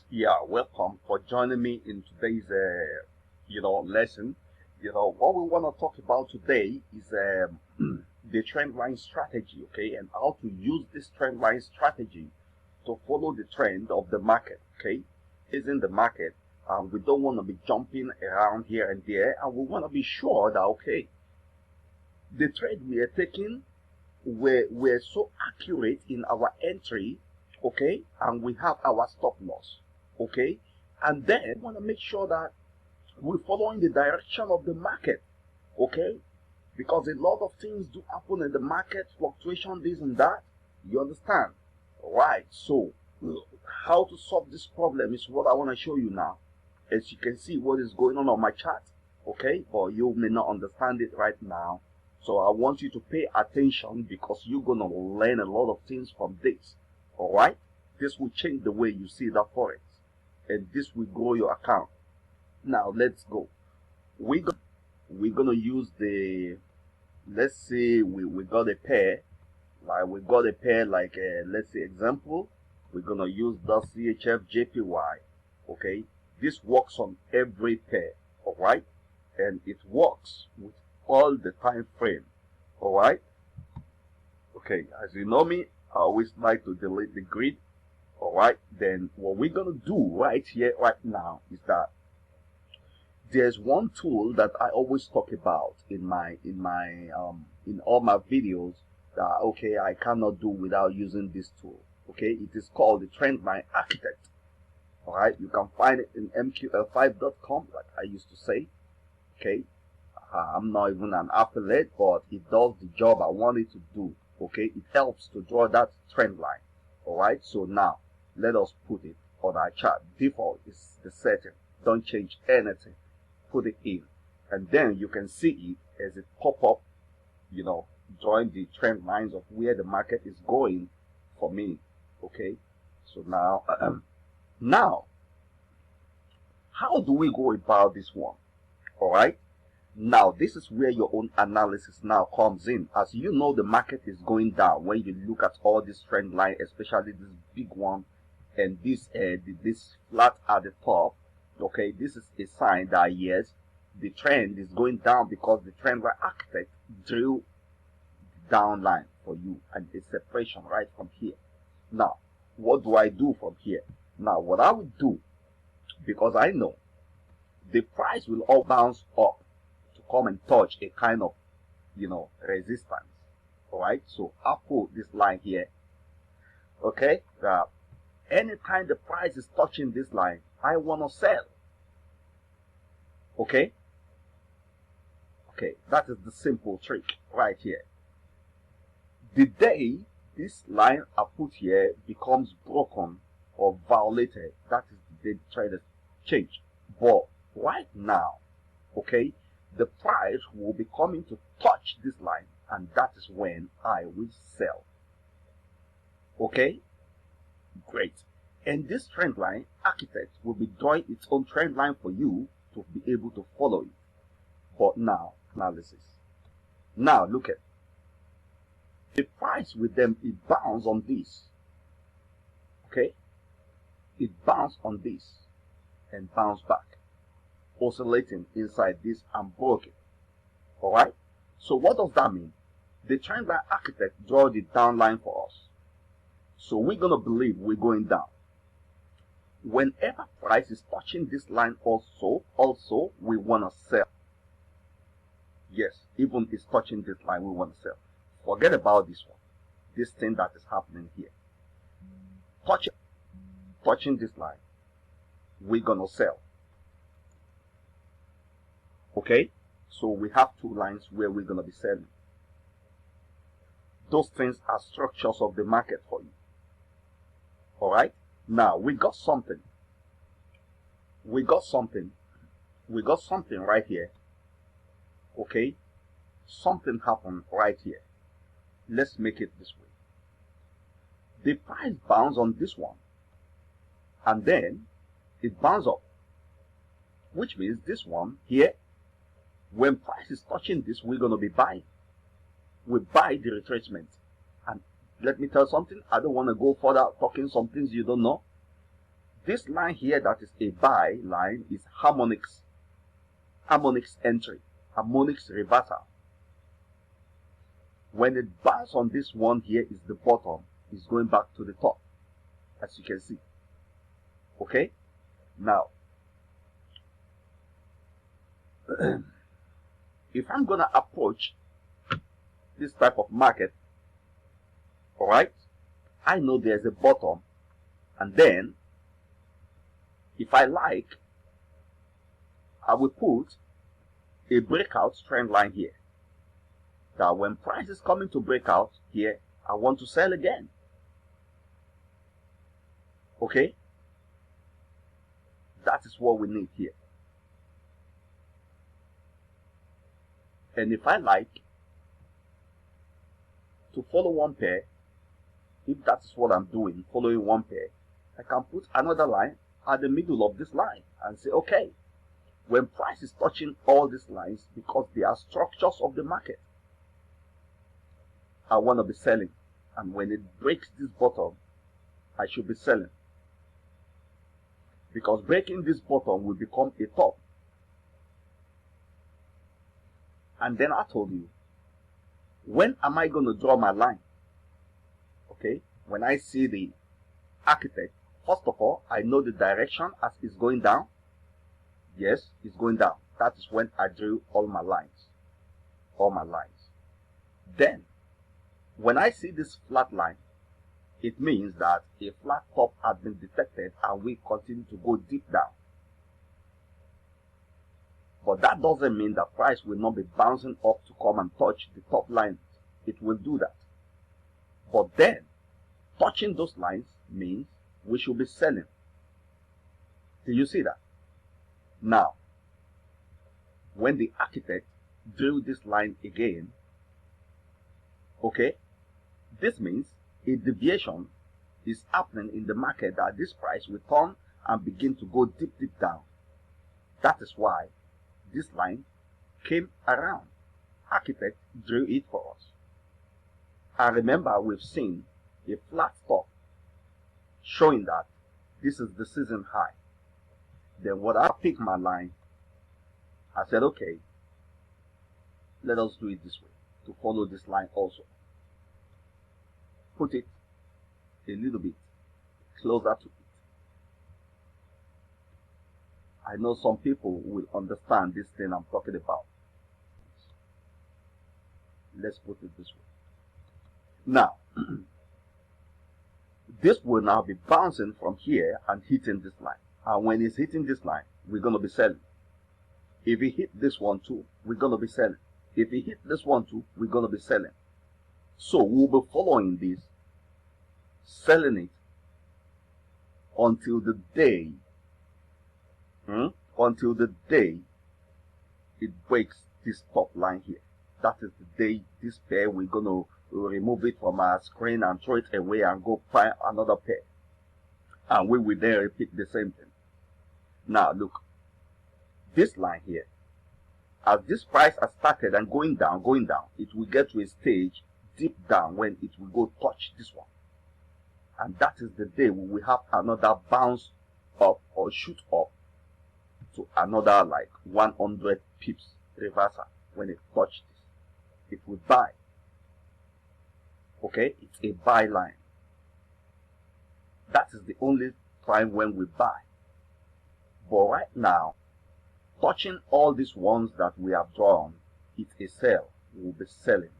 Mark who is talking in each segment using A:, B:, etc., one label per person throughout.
A: Yeah, welcome for joining me in today's lesson. What we want to talk about today is the trend line strategy, okay, and how to use this trend line strategy to follow the trend of the market, okay? Is in the market, and we don't want to be jumping around here and there, and we want to be sure that okay, the trade we are taking, we're so accurate in our entry, okay, and we have our stop loss, okay, and then we want to make sure that we're following the direction of the market, okay, because a lot of things do happen in the market, fluctuation, this and that. You understand? Right. So, how to solve this problem is what I want to show you now. As you can see, what is going on my chart, okay, but you may not understand it right now. So I want you to pay attention because you're going to learn a lot of things from this. All right? This will change the way you see that Forex. And this will grow your account. Now, let's go. We're going to use the, let's say we got a pair. Let's say example. We're going to use the CHF JPY. Okay? This works on every pair. All right? And it works with all the time frame. All right, okay, as you know me, I always like to delete the grid. All right, then what we're gonna do right here right now is that there's one tool that I always talk about in all my videos that okay, I cannot do without using this tool. Okay, it is called the Trend Line Architect. All right, you can find it in mql5.com, like I used to say. Okay, I'm not even an affiliate, but it does the job I want it to do. Okay, it helps to draw that trend line. All right, so now let us put it on our chart. Default is the setting. Don't change anything. Put it in, and then you can see it as it pop up. Drawing the trend lines of where the market is going for me. Okay, so now, now, how do we go about this one? All right. Now, this is where your own analysis now comes in. As you know, the market is going down when you look at all this trend line, especially this big one and this flat at the top. Okay, this is a sign that yes, the trend is going down because the trend line architect drew the down line for you and a separation right from here. Now, what do I do from here? Now, what I would do, because I know the price will all bounce up to come and touch a kind of resistance. All right, so I'll put this line here. Okay, anytime the price is touching this line, I want to sell. Okay, that is the simple trick right here. The day this line I put here becomes broken or violated, that is the day the trade is changed. But right now, okay, the price will be coming to touch this line, and that is when I will sell. Okay, great. And this trend line architect will be drawing its own trend line for you to be able to follow it. But now, analysis. Now look at the price with them. It bounced on this. Okay, it bounced on this and bounced back, oscillating inside this and broke it. All right, so what does that mean? The trend line architect draw the down line for us, so we're gonna believe we're going down. Whenever price is touching this line also we want to sell. Yes, even it's touching this line, we want to sell. Forget about this one, this thing that is happening here. Touching this line, we're gonna sell. Okay, so we have two lines where we're gonna be selling. Those things are structures of the market for you. All right, now we got something right here. Okay, something happened right here. Let's make it this way. The price bounced on this one and then it bounced up, which means this one here, when price is touching this, we're going to be buying. We buy the retracement. And let me tell you something, I don't want to go further talking some things you don't know. This line here that is a buy line is harmonics entry, harmonics reversal. When it buys on this one here is the bottom, it's going back to the top, as you can see. Okay, now if I'm gonna approach this type of market, all right, I know there's a bottom, and then if I like, I will put a breakout trend line here. Now when price is coming to breakout here, I want to sell again. Okay, that is what we need here. And if I like to follow one pair, if that's what I'm doing, following one pair, I can put another line at the middle of this line and say, okay, when price is touching all these lines, because they are structures of the market, I want to be selling. And when it breaks this bottom, I should be selling. Because breaking this bottom will become a top. And then I told you, when am I going to draw my line? Okay, when I see the architect, first of all, I know the direction as it's going down. Yes, it's going down. That is when I drew all my lines. All my lines. Then, when I see this flat line, it means that a flat top has been detected and we continue to go deep down. But that doesn't mean that price will not be bouncing up to come and touch the top line. It will do that. But then, touching those lines means we should be selling. Do you see that? Now, when the architect drew this line again, okay, this means a deviation is happening in the market that this price will turn and begin to go deep down. That is why this line came around. Architect drew it for us. And remember, we've seen a flat top showing that this is the season high. Then when I pick my line, I said, okay, let us do it this way, to follow this line also. Put it a little bit closer to it. I know some people will understand this thing I'm talking about. Let's put it this way. Now, this will now be bouncing from here and hitting this line. And when it's hitting this line, we're going to be selling. If it hit this one too, we're going to be selling. If it hit this one too, we're going to be selling. So we'll be following this, selling it until the day, it breaks this top line here. That is the day this pair, we're going to remove it from our screen and throw it away and go find another pair. And we will then repeat the same thing. Now look, this line here, as this price has started and going down, it will get to a stage deep down when it will go touch this one. And that is the day we will have another bounce up or shoot up to another like 100 pips reversal. When it touches this, it will buy. Okay, it's a buy line. That is the only time when we buy. But right now, touching all these ones that we have drawn, it's a sell. We'll be selling.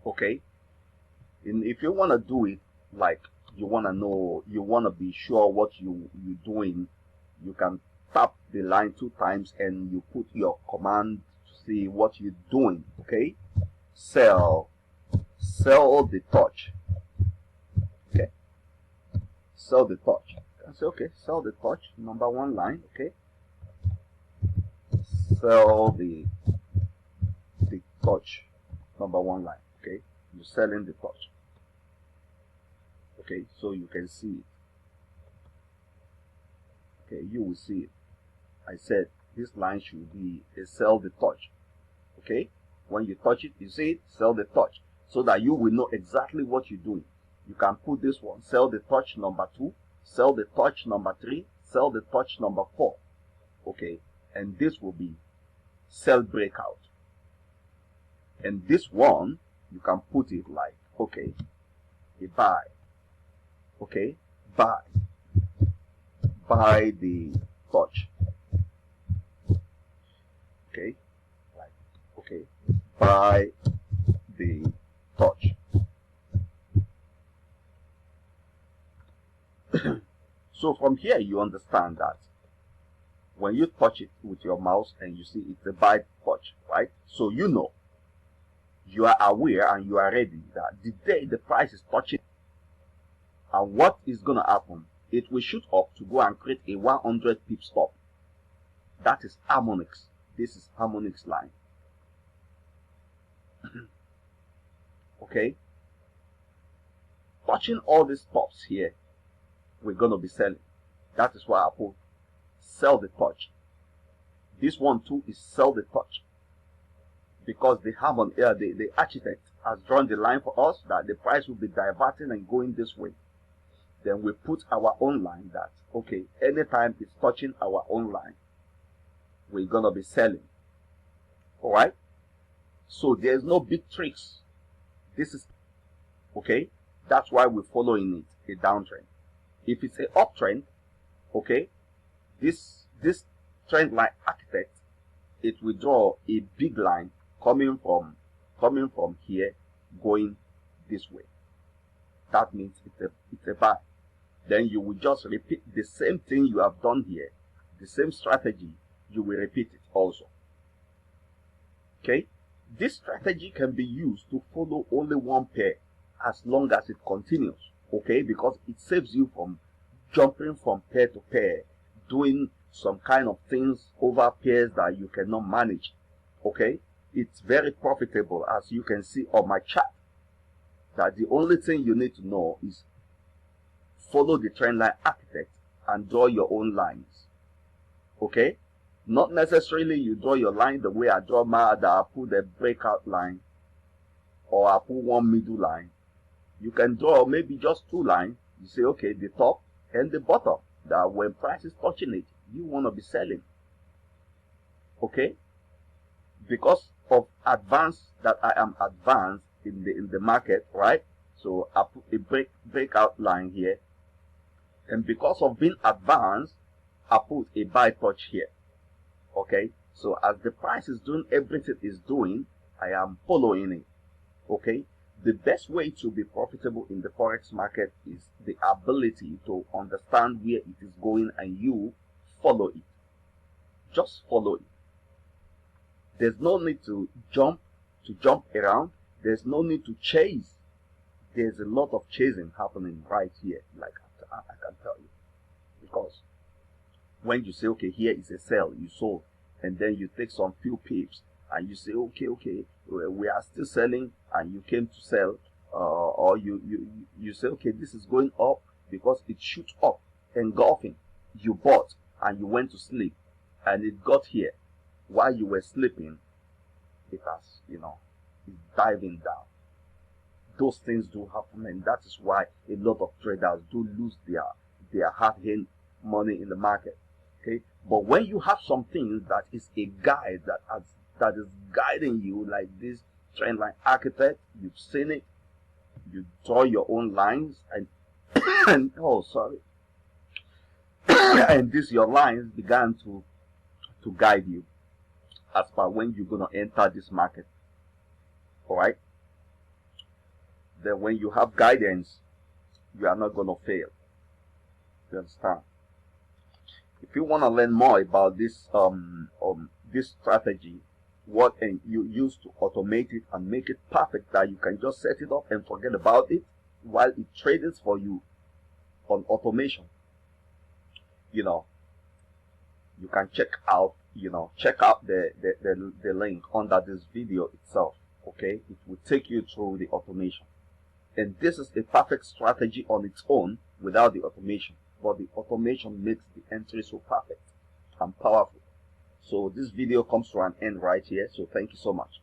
A: Okay, and if you want to do it like you want to know, you want to be sure what you're doing, you can tap the line 2 times and you put your command to see what you're doing. Okay, sell the touch. Okay, sell the touch. I say, okay, sell the touch, number 1 line. Okay, sell the touch, number 1 line. Okay, you're selling the touch. Okay, so you can see it. Okay, you will see it. I said this line should be a sell the touch. Okay, when you touch it, you see it, sell the touch, so that you will know exactly what you're doing. You can put this one, sell the touch number 2, sell the touch number 3, sell the touch number 4. Okay, and this will be sell breakout. And this one, you can put it like, okay, a buy. Okay, buy the touch. Okay, like, okay, buy the touch. So from here you understand that when you touch it with your mouse and you see it's a buy touch, right? So you know, you are aware and you are ready that the day the price is touching, and what is going to happen, it will shoot up to go and create a 100 pip stop. That is harmonics. This is harmonics line. Okay, touching all these stops here, we're going to be selling. That is why I put sell the touch. This one too is sell the touch, because the architect has drawn the line for us that the price will be diverting and going this way. Then we put our own line that, okay, anytime it's touching our own line, we're gonna be selling. All right, so there's no big tricks. This is okay, that's why we're following it, a downtrend. If it's an uptrend, okay, this trend line architect, it will draw a big line coming from here going this way. That means it's a buy. Then you will just repeat the same thing you have done here, the same strategy, you will repeat it also. Okay, this strategy can be used to follow only one pair as long as it continues. Okay, because it saves you from jumping from pair to pair, doing some kind of things over pairs that you cannot manage. Okay, it's very profitable, as you can see on my chart, that the only thing you need to know is follow the trend line architect and draw your own lines. Okay, not necessarily you draw your line the way I draw mine, that I put a breakout line or I put one middle line. You can draw maybe just 2 lines. You say, okay, the top and the bottom, that when price is touching it, you want to be selling. Okay, because of advance, that I am advanced in the market, right? So I put a breakout line here, and because of being advanced, I put a buy touch here. Okay, so as the price is doing everything it's doing, I am following it. Okay, the best way to be profitable in the forex market is the ability to understand where it is going and you follow it. Just follow it. There's no need to jump around. There's no need to chase. There's a lot of chasing happening right here, like I can tell you. Because when you say, okay, here is a sell, you sold, and then you take some few pips and you say, okay, we are still selling, and you came to sell, or you say, okay, this is going up because it shoots up, engulfing. You bought and you went to sleep, and it got here while you were sleeping. It has, it's diving down. Those things do happen, and that is why a lot of traders do lose their hard-earned money in the market. Okay, but when you have something that is a guide that is guiding you, like this trend line architect, you've seen it, you draw your own lines, and oh, sorry, and your lines began to guide you as per when you're gonna enter this market. All right, then when you have guidance, you are not gonna fail. You understand? If you want to learn more about this this strategy, what and you use to automate it and make it perfect, that you can just set it up and forget about it while it trades for you on automation, you can check out the link under this video itself. Okay, it will take you through the automation, and this is a perfect strategy on its own without the automation, but the automation makes the entry so perfect and powerful. So this video comes to an end right here, so thank you so much.